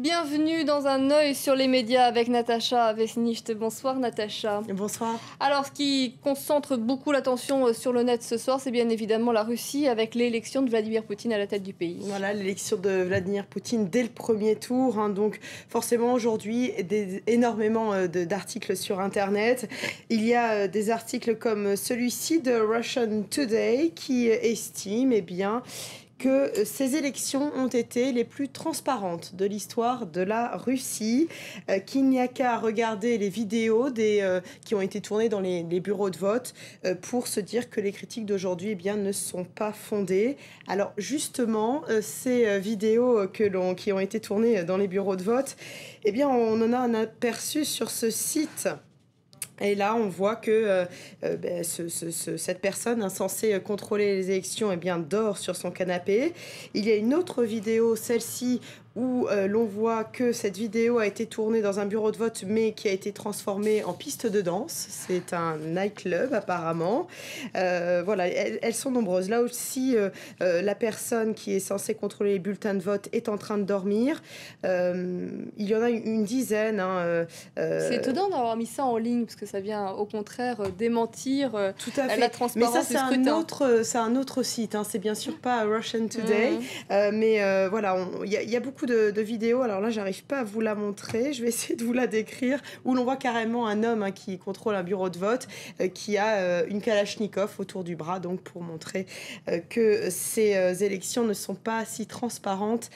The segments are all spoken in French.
Bienvenue dans un œil sur les médias avec Natacha Vesnicht. Bonsoir Natacha. Bonsoir. Alors ce qui concentre beaucoup l'attention sur le net ce soir, c'est bien évidemment la Russie avec l'élection de Vladimir Poutine à la tête du pays. Voilà, l'élection de Vladimir Poutine dès le premier tour. Donc forcément aujourd'hui, énormément d'articles sur Internet. Il y a des articles comme celui-ci de Russian Today qui estime que ces élections ont été les plus transparentes de l'histoire de la Russie, qu'il n'y a qu'à regarder les vidéos qui ont été tournées dans les bureaux de vote pour se dire que les critiques d'aujourd'hui ne sont pas fondées. Alors justement, ces vidéos qui ont été tournées dans les bureaux de vote, on en a un aperçu sur ce site. Et là, on voit que cette personne censée contrôler les élections dort sur son canapé. Il y a une autre vidéo, celle-ci, où l'on voit que cette vidéo a été tournée dans un bureau de vote, mais qui a été transformée en piste de danse. C'est un nightclub, apparemment. Voilà, elles sont nombreuses. Là aussi, la personne qui est censée contrôler les bulletins de vote est en train de dormir. Il y en a une dizaine. C'est étonnant d'avoir mis ça en ligne, parce que ça vient, au contraire, démentir tout à fait. La transparence mais ça, du scrutin. C'est un autre site. C'est bien sûr pas Russian Today. Voilà, il y a beaucoup de vidéos. Alors là, j'arrive pas à vous la montrer. Je vais essayer de vous la décrire. Où l'on voit carrément un homme qui contrôle un bureau de vote, qui a une Kalachnikov autour du bras, donc pour montrer que ces élections ne sont pas si transparentes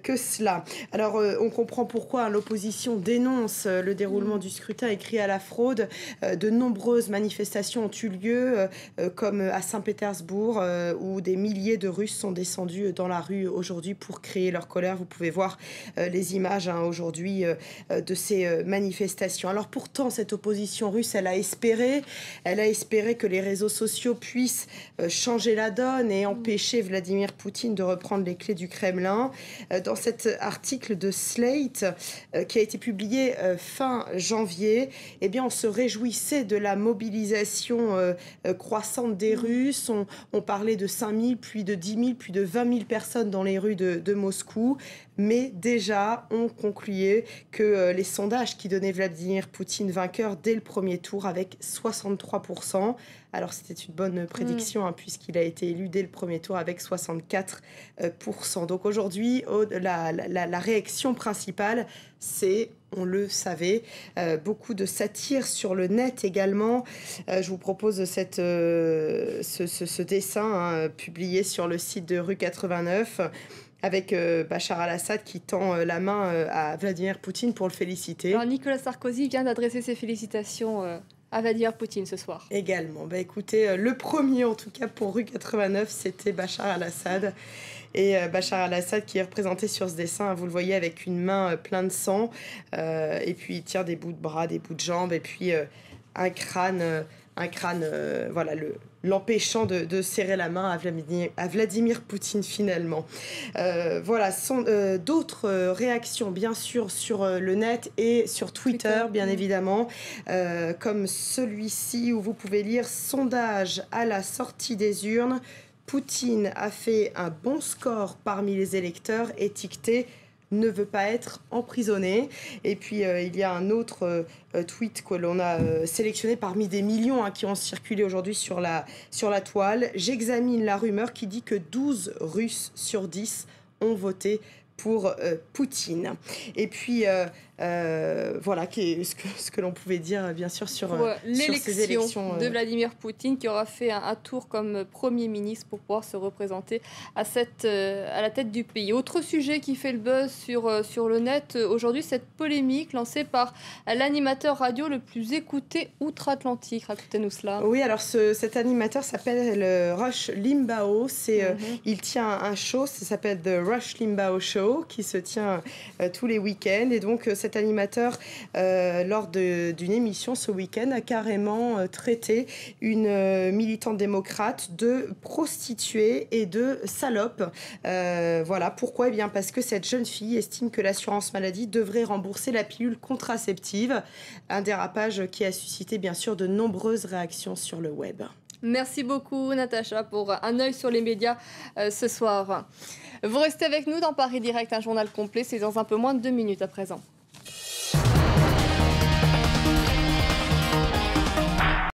que cela. Alors, on comprend pourquoi l'opposition dénonce le déroulement du scrutin et crie à la fraude. De nombreuses manifestations ont eu lieu, comme à Saint-Pétersbourg, où des milliers de Russes sont descendus dans la rue aujourd'hui pour crier leur colère. Vous pouvez voir les images aujourd'hui de ces manifestations. Alors pourtant, cette opposition russe, elle a espéré que les réseaux sociaux puissent changer la donne et empêcher Vladimir Poutine de reprendre les clés du Kremlin. Dans cet article de Slate qui a été publié fin janvier, on se réjouissait de la mobilisation croissante des Russes. On parlait de 5 000, puis de 10 000, puis de 20 000 personnes dans les rues de Moscou. Mais déjà, on concluait que les sondages qui donnaient Vladimir Poutine vainqueur dès le premier tour avec 63%. Alors, c'était une bonne prédiction puisqu'il a été élu dès le premier tour avec 64%. Donc aujourd'hui, la réaction principale, c'est, on le savait, beaucoup de satire sur le net également. Je vous propose ce dessin publié sur le site de Rue 89 avec Bachar al-Assad qui tend la main à Vladimir Poutine pour le féliciter. Alors Nicolas Sarkozy vient d'adresser ses félicitations à Vladimir Poutine ce soir. Également. Écoutez, le premier en tout cas pour Rue 89, c'était Bachar al-Assad. Et Bachar al-Assad qui est représenté sur ce dessin, vous le voyez avec une main pleine de sang, et puis il tire des bouts de bras, des bouts de jambes, et puis un crâne, voilà, l'empêchant de serrer la main à Vladimir Poutine finalement. Voilà, d'autres réactions bien sûr sur le net et sur Twitter bien évidemment, comme celui-ci où vous pouvez lire « Sondage à la sortie des urnes, Poutine a fait un bon score parmi les électeurs, étiqueté ne veut pas être emprisonné ». Et puis il y a un autre tweet que l'on a sélectionné parmi des millions qui ont circulé aujourd'hui sur la toile. J'examine la rumeur qui dit que 12 Russes sur 10 ont voté pour Poutine. Et puis voilà ce que l'on pouvait dire bien sûr sur ces élections de Vladimir Poutine qui aura fait un tour comme Premier ministre pour pouvoir se représenter à la tête du pays. Autre sujet qui fait le buzz sur le net aujourd'hui, cette polémique lancée par l'animateur radio le plus écouté outre-Atlantique. Racontez-nous cela. Oui, alors cet animateur s'appelle Rush Limbaugh. Il tient un show, ça s'appelle The Rush Limbaugh Show, qui se tient tous les week-ends. Et donc cet animateur, lors d'une émission ce week-end, a carrément traité une militante démocrate de prostituée et de salope. Voilà, pourquoi ? Parce que cette jeune fille estime que l'assurance maladie devrait rembourser la pilule contraceptive. Un dérapage qui a suscité bien sûr de nombreuses réactions sur le web. Merci beaucoup Natacha pour un œil sur les médias ce soir. Vous restez avec nous dans Paris Direct, un journal complet, c'est dans un peu moins de 2 minutes à présent.